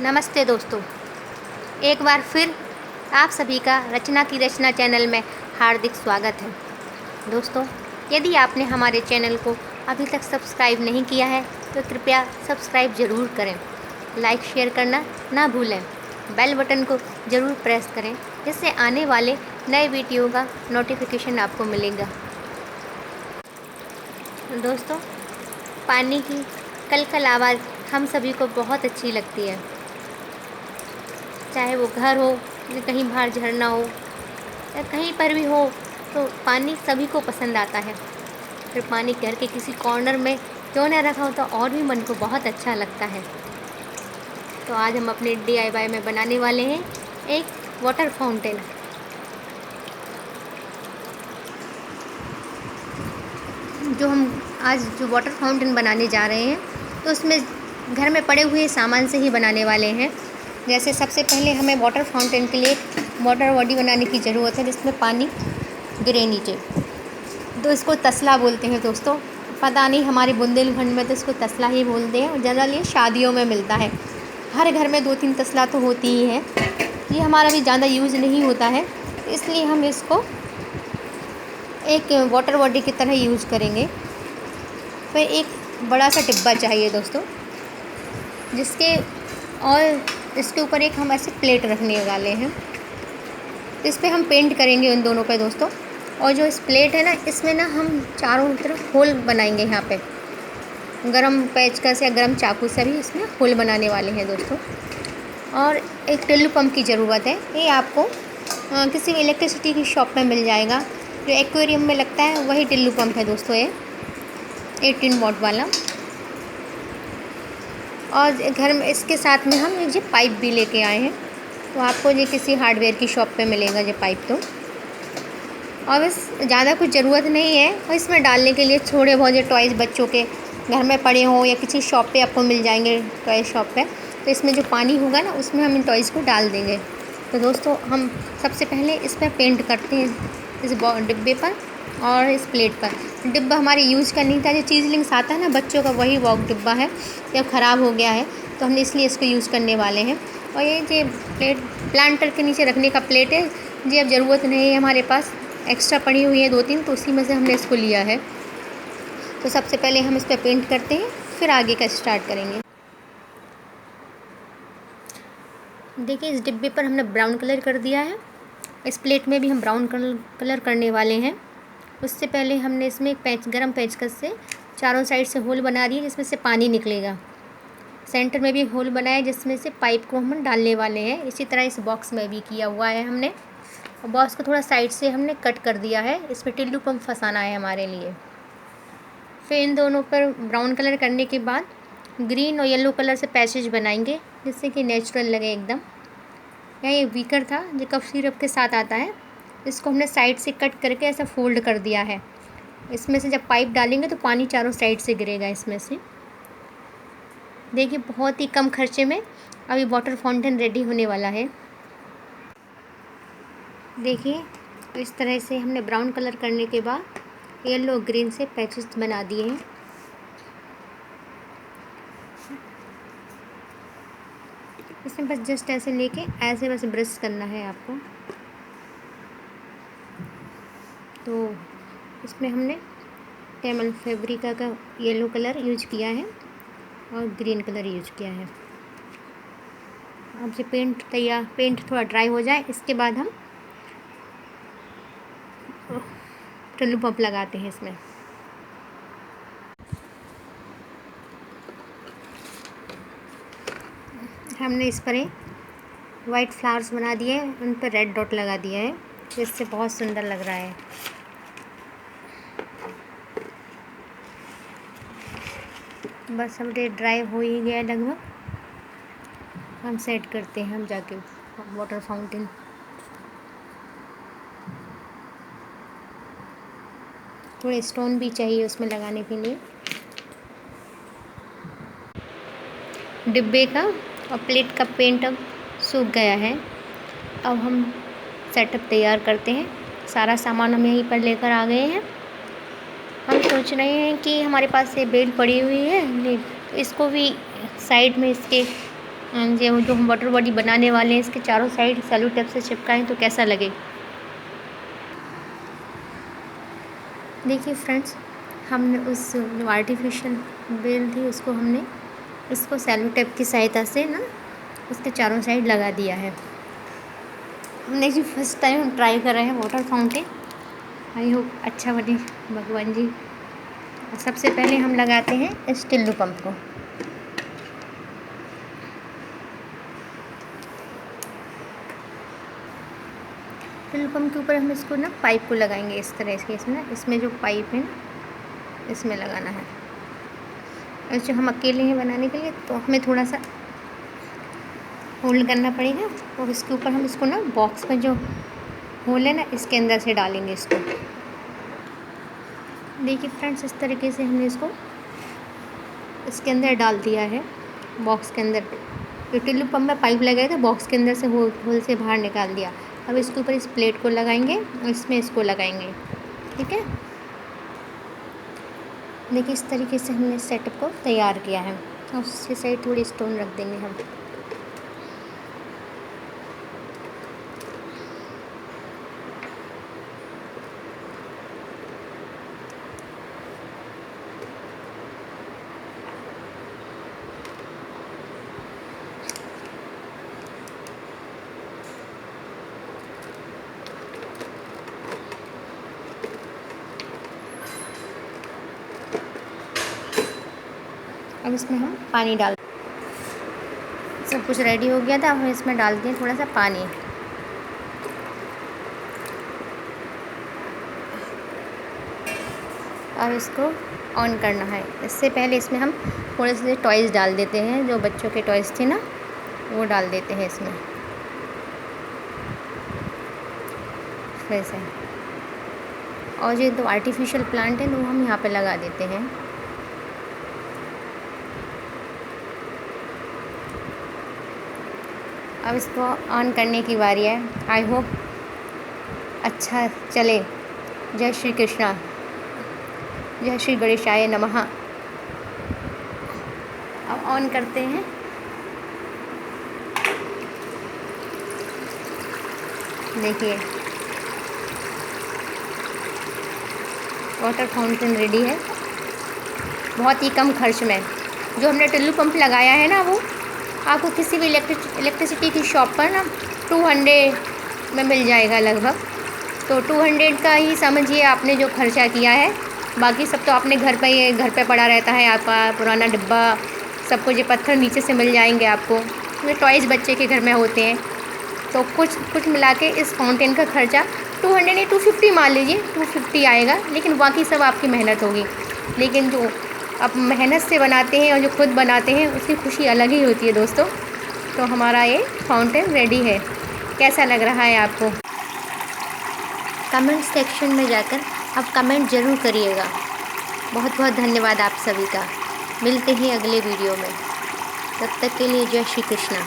नमस्ते दोस्तों, एक बार फिर आप सभी का रचना की रचना चैनल में हार्दिक स्वागत है। दोस्तों, यदि आपने हमारे चैनल को अभी तक सब्सक्राइब नहीं किया है तो कृपया सब्सक्राइब ज़रूर करें, लाइक शेयर करना ना भूलें, बेल बटन को ज़रूर प्रेस करें जिससे आने वाले नए वीडियो का नोटिफिकेशन आपको मिलेगा। दोस्तों, पानी की कलकल आवाज़ हम सभी को बहुत अच्छी लगती है, चाहे वो घर हो या कहीं बाहर झरना हो या कहीं पर भी हो, तो पानी सभी को पसंद आता है। फिर पानी घर के किसी कॉर्नर में क्यों ना रखा हो तो और भी मन को बहुत अच्छा लगता है। तो आज हम अपने DIY में बनाने वाले हैं एक वाटर फाउंटेन। जो हम आज जो वाटर फाउंटेन बनाने जा रहे हैं तो उसमें घर में पड़े हुए सामान से ही बनाने वाले हैं। जैसे सबसे पहले हमें वाटर फाउंटेन के लिए वाटर बॉडी बनाने की ज़रूरत है जिसमें पानी गिरे नीचे। तो इसको तसला बोलते हैं दोस्तों, पता नहीं हमारे बुंदेलखंड में तो इसको तसला ही बोलते हैं और जनरली शादियों में मिलता है। हर घर में 2-3 तसला तो होती ही है। ये हमारा भी ज़्यादा यूज़ नहीं होता है, इसलिए हम इसको एक वाटर बॉडी की तरह यूज़ करेंगे। फिर एक बड़ा सा डिब्बा चाहिए दोस्तों, जिसके और इसके ऊपर एक हम ऐसे प्लेट रखने वाले हैं। इस पे हम पेंट करेंगे उन दोनों पे दोस्तों। और जो इस प्लेट है ना, इसमें ना हम चारों तरफ होल बनाएंगे। यहाँ पे गरम पेचकस या गरम चाकू से भी इसमें होल बनाने वाले हैं दोस्तों। और एक टिल्लू पंप की ज़रूरत है। ये आपको किसी भी इलेक्ट्रिसिटी की शॉप में मिल जाएगा। जो एक्वेरियम में लगता है वही टिल्लू पंप है दोस्तों, ये 18 वॉट वाला। और घर में इसके साथ में हम ये पाइप भी लेके आए हैं, तो आपको ये किसी हार्डवेयर की शॉप पे मिलेगा ये पाइप। तो और बस ज़्यादा कुछ ज़रूरत नहीं है। और इसमें डालने के लिए थोड़े बहुत जो टॉयज़ बच्चों के घर में पड़े हों या किसी शॉप पे आपको मिल जाएंगे, टॉय शॉप पे, तो इसमें जो पानी होगा ना उसमें हम इन टॉयज़ को डाल देंगे। तो दोस्तों, हम सबसे पहले इस पर पेंट करते हैं, इस डिब्बे पर और इस प्लेट पर। डिब्बा हमारे यूज़ का नहीं था, जो चीज़ लिंक्स आता है ना बच्चों का, वही वॉक डिब्बा है। जब ख़राब हो गया है तो हमने इसलिए इसको यूज़ करने वाले हैं। और ये जो प्लेट प्लांटर के नीचे रखने का प्लेट है, जी अब ज़रूरत नहीं है, हमारे पास एक्स्ट्रा पड़ी हुई है 2-3, तो उसी में से हमने इसको लिया है। तो सबसे पहले हम इस पर पेंट करते हैं, फिर आगे का स्टार्ट करेंगे। देखिए, इस डिब्बे पर हमने ब्राउन कलर कर दिया है। इस प्लेट में भी हम ब्राउन कलर करने वाले हैं। उससे पहले हमने इसमें एक गरम पेचकस से चारों साइड से होल बना दिए जिसमें से पानी निकलेगा। सेंटर में भी होल बनाया जिसमें से पाइप को हम डालने वाले हैं। इसी तरह इस बॉक्स में भी किया हुआ है हमने। और बॉक्स को थोड़ा साइड से हमने कट कर दिया है, इसमें टिल्लू पंप फंसाना है हमारे लिए। फिर इन दोनों पर ब्राउन कलर करने के बाद ग्रीन और येलो कलर से पैचेज बनाएंगे जिससे कि नेचुरल लगे एकदम। यहाँ ये बीकर था जो कफ सिरप के साथ आता है, इसको हमने साइड से कट करके ऐसा फोल्ड कर दिया है। इसमें से जब पाइप डालेंगे तो पानी चारों साइड से गिरेगा इसमें से। देखिए, बहुत ही कम खर्चे में अभी वाटर फाउंटेन रेडी होने वाला है। देखिए, इस तरह से हमने ब्राउन कलर करने के बाद येलो ग्रीन से पैचेस बना दिए हैं। इसमें बस जस्ट ऐसे लेके ऐसे बस ब्रश करना है आपको। तो इसमें हमने कैमल फैब्रिका का येलो कलर यूज किया है और ग्रीन कलर यूज किया है। अब से पेंट थोड़ा ड्राई हो जाए, इसके बाद हम टिल्लू पंप लगाते हैं इसमें। हमने इस पर वाइट फ्लावर्स बना दिए हैं, उन पर रेड डॉट लगा दिया है, जिससे बहुत सुंदर लग रहा है। बस अब ये ड्राई हो ही गया लगभग, हम सेट करते हैं हम जाके वाटर फाउंटेन। थोड़े स्टोन भी चाहिए उसमें लगाने के लिए। डिब्बे का और प्लेट का पेंट अब सूख गया है। अब हम सेटअप तैयार करते हैं। सारा सामान हम यहीं पर लेकर आ गए हैं। हम सोच रहे हैं कि हमारे पास ये बेल पड़ी हुई है, नहीं तो इसको भी साइड में इसके एंड ये जो हम वाटर बॉडी बनाने वाले हैं इसके चारों साइड सेलो टेप से चिपकाएं तो कैसा लगे। देखिए फ्रेंड्स, हमने उस जो आर्टिफिशियल बेल थी उसको हमने इसको सेलो टेप की सहायता से ना उसके चारों साइड लगा दिया है। हमने जी फर्स्ट टाइम हम ट्राई कर रहे हैं वाटर फाउंटेन। आई होप अच्छा बने भगवान जी। सबसे पहले हम लगाते हैं इस टिल्लू पंप को। टिल्लू पंप के ऊपर हम इसको ना पाइप को लगाएंगे इस तरह से। इसमें जो पाइप है ना इसमें लगाना है। ऐसे हम अकेले हैं बनाने के लिए तो हमें थोड़ा सा होल्ड करना पड़ेगा और इसके ऊपर हम इसको ना बॉक्स में जो होल है ना इसके अंदर से डालेंगे इसको। देखिए फ्रेंड्स, इस तरीके से हमने इसको इसके अंदर डाल दिया है बॉक्स के अंदर। जो टिल्लू पंप में पाइप लगाए थे बॉक्स के अंदर से होल से बाहर निकाल दिया। अब इसके ऊपर इस प्लेट को लगाएंगे और इसमें इसको लगाएंगे। ठीक है, देखिए इस तरीके से हमने सेटअप को तैयार किया है। और उसकी साइड थोड़ी स्टोन रख देंगे हम। अब इसमें हम पानी डाल, सब कुछ रेडी हो गया था। अब हम इसमें डालते हैं थोड़ा सा पानी। अब इसको ऑन करना है। इससे पहले इसमें हम थोड़े से टॉयज़ डाल देते हैं, जो बच्चों के टॉयज़ थे ना वो डाल देते हैं इसमें फिर से। और ये तो आर्टिफिशियल प्लांट है वो हम यहाँ पे लगा देते हैं। अब इसको ऑन करने की बारी है। आई होप अच्छा चले। जय श्री कृष्णा, जय श्री गणेशाय नमः। अब ऑन करते हैं। देखिए वाटर फाउंटेन रेडी है बहुत ही कम खर्च में। जो हमने टिल्लू पंप लगाया है ना वो आपको किसी भी इलेक्ट्रिसिटी की शॉप पर ना 200 में मिल जाएगा लगभग। तो 200 का ही समझिए आपने जो खर्चा किया है। बाकी सब तो आपने घर पे पड़ा रहता है आपका पुराना डिब्बा। सब कुछ ये पत्थर नीचे से मिल जाएंगे आपको। ये टॉयज़ बच्चे के घर में होते हैं। तो कुछ मिला के इस फाउंटेन का खर्चा 200 नहीं 250 मान लीजिए, 250 आएगा। लेकिन बाकी सब आपकी मेहनत होगी। लेकिन जो आप मेहनत से बनाते हैं और जो खुद बनाते हैं उसकी खुशी अलग ही होती है दोस्तों। तो हमारा ये फाउंटेन रेडी है। कैसा लग रहा है आपको? कमेंट सेक्शन में जाकर आप कमेंट ज़रूर करिएगा। बहुत बहुत धन्यवाद आप सभी का। मिलते हैं अगले वीडियो में। तब तक के लिए जय श्री कृष्णा।